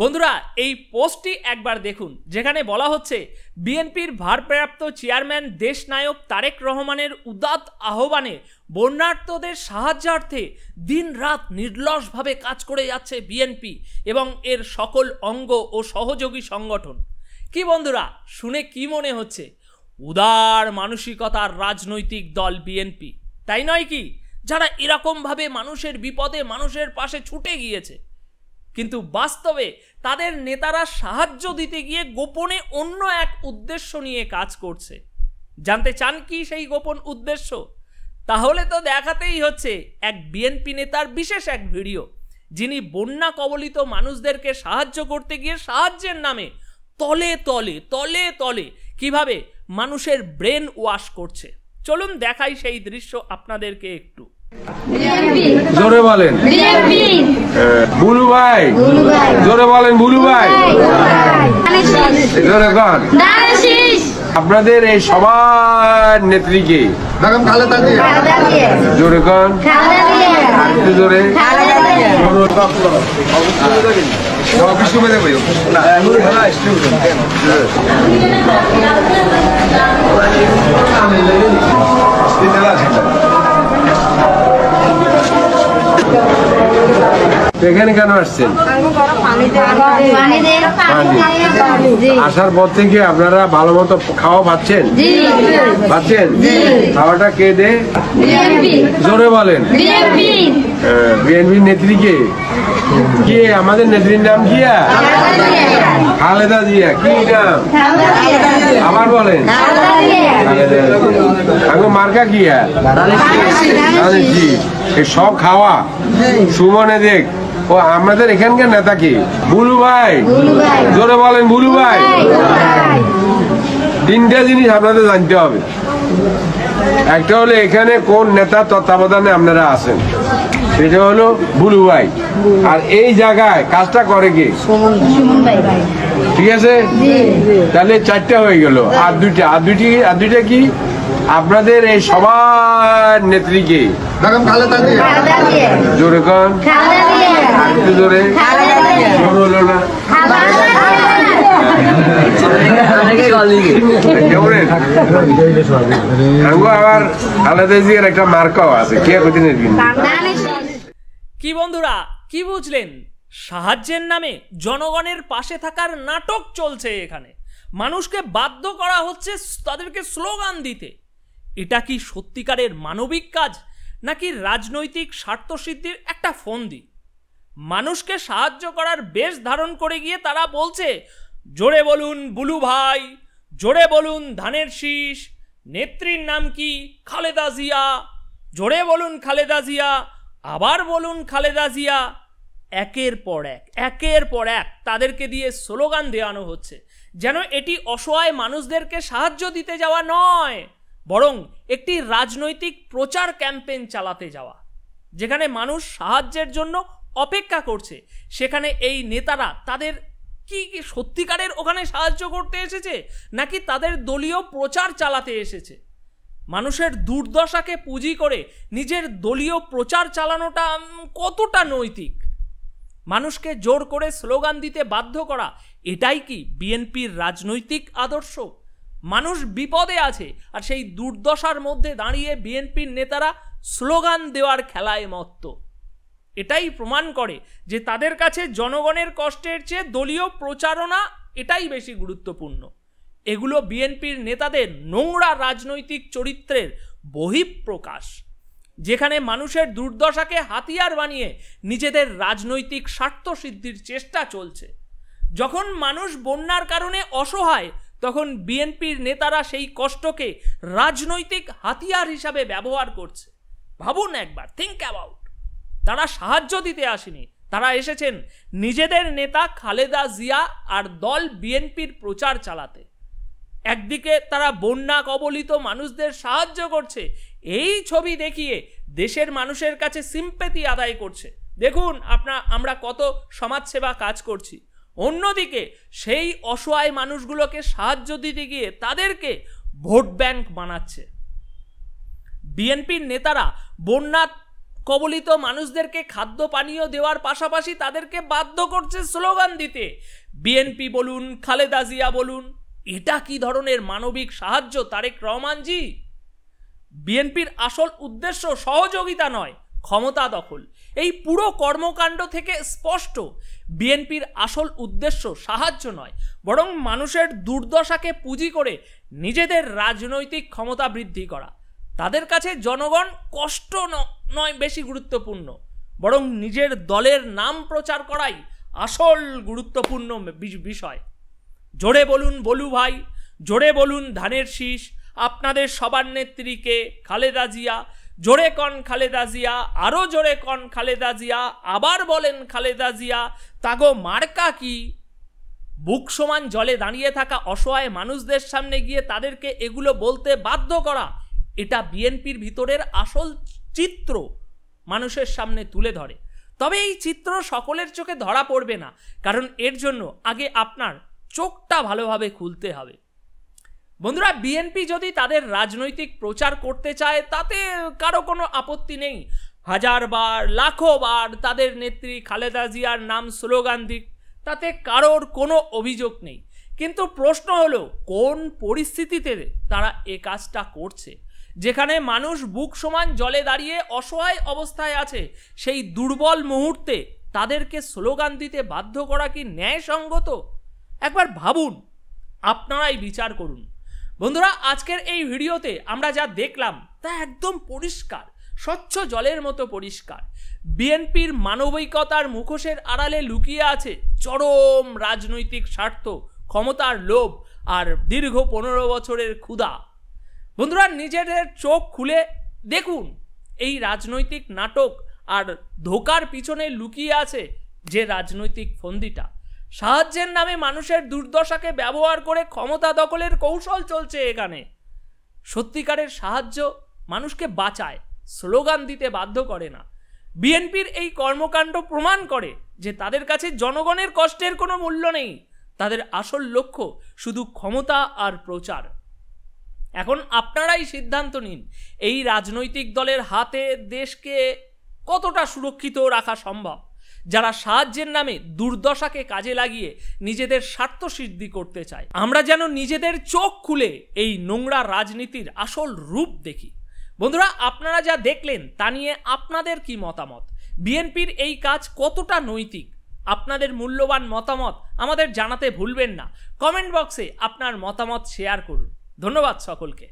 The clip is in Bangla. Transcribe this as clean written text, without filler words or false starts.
বন্ধুরা এই পোস্টটি একবার দেখুন, যেখানে বলা হচ্ছে বিএনপির ভারপ্রাপ্ত চেয়ারম্যান দেশনায়ক তারেক রহমানের উদাত্ত আহ্বানে বন্যার্তদের সাহায্যার্থে দিনরাত নির্লসভাবে কাজ করে যাচ্ছে বিএনপি এবং এর সকল অঙ্গ ও সহযোগী সংগঠন। কি বন্ধুরা, শুনে কি মনে হচ্ছে? উদার মানসিকতার রাজনৈতিক দল বিএনপি, তাই নয় কি? যারা এরকমভাবে মানুষের বিপদে মানুষের পাশে ছুটে গিয়েছে, কিন্তু বাস্তবে তাদের নেতারা সাহায্য দিতে গিয়ে গোপনে অন্য এক উদ্দেশ্য নিয়ে কাজ করছে। জানতে চান কি সেই গোপন উদ্দেশ্য? তাহলে তো দেখাতেই হচ্ছে এক বিএনপি নেতার বিশেষ এক ভিডিও, যিনি বন্যা কবলিত মানুষদেরকে সাহায্য করতে গিয়ে সাহায্যের নামে তলে তলে তলে তলে কিভাবে মানুষের ব্রেন ওয়াশ করছে। চলুন দেখাই সেই দৃশ্য আপনাদেরকে একটু। জোরে বলেন বুলু ভাই, জোরে বলেন বুলু ভাই, জোরে কন। আপনাদের এই সবার নেত্রীকে জোরে কন, একটু জোরে। এখানে কেন আসছেন? আসার পর থেকে আপনারা ভালো মতো খাওয়া পাচ্ছেন? পাচ্ছেন? খাওয়াটা কে দে? জোরে বলেন। বিএনপির নেত্রীকে কে? আমাদের নেত্রীর নাম কিয়া? খালেদা জিয়া। কি নাম? আবার বলেন। মার্কা কিয়া? সব খাওয়া সুমনে দেখ। ও আমাদের এখানকার নেতা কি? বুলু ভাই, জোরে বলেন বুলু ভাই। তিনটা জিনিস আপনাদের জানতে হবে। একটা হলো এখানে কোন নেতা তত্ত্বাবধানে আপনারা আছেন, সেটা হলো বুলু ভাই। আর এই জায়গায় কাজটা করে কে? ঠিক আছে, তাহলে চারটা হয়ে গেল। আর দুইটা কি? আপনাদের এই সবার নেত্রীকে জোরে কন, একটু জোরে। হলো না? আবার খালেদা জিয়ার একটা মার্কাও আছে। কি বন্ধুরা, কি বুঝলেন? সাহায্যের নামে জনগণের পাশে থাকার নাটক চলছে এখানে। মানুষকে বাধ্য করা হচ্ছে তাদেরকে স্লোগান দিতে। এটা কি সত্যিকারের মানবিক কাজ, নাকি রাজনৈতিক স্বার্থসিদ্ধির একটা ফন্দি? মানুষকে সাহায্য করার বেশ ধারণ করে গিয়ে তারা বলছে, জোরে বলুন বুলু ভাই, জোরে বলুন ধানের শীষ, নেত্রীর নাম কি? খালেদা জিয়া। জোরে বলুন খালেদা জিয়া, আবার বলুন খালেদা জিয়া। একের পর এক তাদেরকে দিয়ে স্লোগান দেওয়ানো হচ্ছে, যেন এটি অসহায় মানুষদেরকে সাহায্য দিতে যাওয়া নয়, বরং একটি রাজনৈতিক প্রচার ক্যাম্পেইন চালাতে যাওয়া। যেখানে মানুষ সাহায্যের জন্য অপেক্ষা করছে, সেখানে এই নেতারা তাদের কি সত্যিকারের ওখানে সাহায্য করতে এসেছে, নাকি তাদের দলীয় প্রচার চালাতে এসেছে? মানুষের দুর্দশাকে পুঁজি করে নিজের দলীয় প্রচার চালানোটা কতটা নৈতিক? মানুষকে জোর করে স্লোগান দিতে বাধ্য করা, এটাই কি বিএনপির রাজনৈতিক আদর্শ? মানুষ বিপদে আছে, আর সেই দুর্দশার মধ্যে দাঁড়িয়ে বিএনপির নেতারা স্লোগান দেওয়ার খেলায় মত্ত। এটাই প্রমাণ করে যে তাদের কাছে জনগণের কষ্টের চেয়ে দলীয় প্রচারণা এটাই বেশি গুরুত্বপূর্ণ। এগুলো বিএনপির নেতাদের নোংরা রাজনৈতিক চরিত্রের বহিঃপ্রকাশ, যেখানে মানুষের দুর্দশাকে হাতিয়ার বানিয়ে নিজেদের রাজনৈতিক স্বার্থ সিদ্ধির চেষ্টা চলছে। যখন মানুষ বন্যার কারণে অসহায়, তখন বিএনপির নেতারা সেই কষ্টকে রাজনৈতিক হাতিয়ার হিসাবে ব্যবহার করছে। ভাবুন একবার, থিঙ্ক অ্যাবাউট। তারা সাহায্য দিতে আসেনি, তারা এসেছেন নিজেদের নেতা খালেদা জিয়া আর দল বিএনপির প্রচার চালাতে। একদিকে তারা বন্যা কবলিত মানুষদের সাহায্য করছে, এই ছবি দেখিয়ে দেশের মানুষের কাছে সিম্প্যাথি আদায় করছে। দেখুন আমরা কত সমাজসেবা কাজ করছি। অন্যদিকে সেই অসহায় মানুষগুলোকে সাহায্য দিতে গিয়ে তাদেরকে ভোট ব্যাংক বানাচ্ছে। বিএনপির নেতারা বন্যা কবলিত মানুষদেরকে খাদ্য পানীয় দেওয়ার পাশাপাশি তাদেরকে বাধ্য করছে স্লোগান দিতে। বিএনপি বলুন, খালেদা জিয়া বলুন, এটা কি ধরনের মানবিক সাহায্য তারেক রহমানজি? বিএনপির আসল উদ্দেশ্য সহযোগিতা নয়, ক্ষমতা দখল। এই পুরো কর্মকাণ্ড থেকে স্পষ্ট বিএনপির আসল উদ্দেশ্য সাহায্য নয়, বরং মানুষের দুর্দশাকে পুঁজি করে নিজেদের রাজনৈতিক ক্ষমতা বৃদ্ধি করা। তাদের কাছে জনগণ কষ্ট নয় বেশি গুরুত্বপূর্ণ, বরং নিজের দলের নাম প্রচার করাই আসল গুরুত্বপূর্ণ বিষয়। জোরে বলুন বলু ভাই, জোরে বলুন ধানের শীষ, আপনাদের সবার নেত্রীকে খালেদা জিয়া। জোরে কন খালেদা জিয়া, আরো জোরে কন খালেদা জিয়া, আবার বলেন খালেদা জিয়া। তাগো মার্কা কি? বুক সমান জলে দাঁড়িয়ে থাকা অসহায় মানুষদের সামনে গিয়ে তাদেরকে এগুলো বলতে বাধ্য করা, এটা বিএনপির ভিতরের আসল চিত্র মানুষের সামনে তুলে ধরে। তবে এই চিত্র সকলের চোখে ধরা পড়বে না, কারণ এর জন্য আগে আপনার চোখটা ভালোভাবে খুলতে হবে। বন্ধুরা, বিএনপি যদি তাদের রাজনৈতিক প্রচার করতে চায় তাতে কারো কোনো আপত্তি নেই। হাজারবার লাখোবার তাদের নেত্রী খালেদা জিয়ার নাম স্লোগান দিক, তাতে কারোর কোনো অভিযোগ নেই। কিন্তু প্রশ্ন হলো কোন পরিস্থিতিতে তারা এ কাজটা করছে? যেখানে মানুষ বুক সমান জলে দাঁড়িয়ে অসহায় অবস্থায় আছে, সেই দুর্বল মুহূর্তে তাদেরকে স্লোগান দিতে বাধ্য করা কি ন্যায়সঙ্গত? একবার ভাবুন, আপনারাই বিচার করুন। বন্ধুরা, আজকের এই ভিডিওতে আমরা যা দেখলাম তা একদম পরিষ্কার, স্বচ্ছ জলের মতো পরিষ্কার। বিএনপির মানবিকতার মুখোশের আড়ালে লুকিয়ে আছে চরম রাজনৈতিক স্বার্থ, ক্ষমতার লোভ আর দীর্ঘ 15 বছরের ক্ষুধা। বন্ধুরা, নিজেদের চোখ খুলে দেখুন এই রাজনৈতিক নাটক আর ধোকার পিছনে লুকিয়ে আছে যে রাজনৈতিক ফন্দিটা। সাহায্যের নামে মানুষের দুর্দশাকে ব্যবহার করে ক্ষমতা দখলের কৌশল চলছে এখানে। সত্যিকারের সাহায্য মানুষকে বাঁচায়, স্লোগান দিতে বাধ্য করে না। বিএনপির এই কর্মকাণ্ড প্রমাণ করে যে তাদের কাছে জনগণের কষ্টের কোনো মূল্য নেই। তাদের আসল লক্ষ্য শুধু ক্ষমতা আর প্রচার। এখন আপনারাই সিদ্ধান্ত নিন, এই রাজনৈতিক দলের হাতে দেশকে কতটা সুরক্ষিত রাখা সম্ভব, যারা সাহায্যের নামে দুর্দশাকে কাজে লাগিয়ে নিজেদের স্বার্থ সিদ্ধি করতে চায়। আমরা যেন নিজেদের চোখ খুলে এই নোংরা রাজনীতির আসল রূপ দেখি। বন্ধুরা, আপনারা যা দেখলেন তা নিয়ে আপনাদের কি মতামত? বিএনপির এই কাজ কতটা নৈতিক? আপনাদের মূল্যবান মতামত আমাদের জানাতে ভুলবেন না। কমেন্ট বক্সে আপনার মতামত শেয়ার করুন। ধন্যবাদ সকলকে।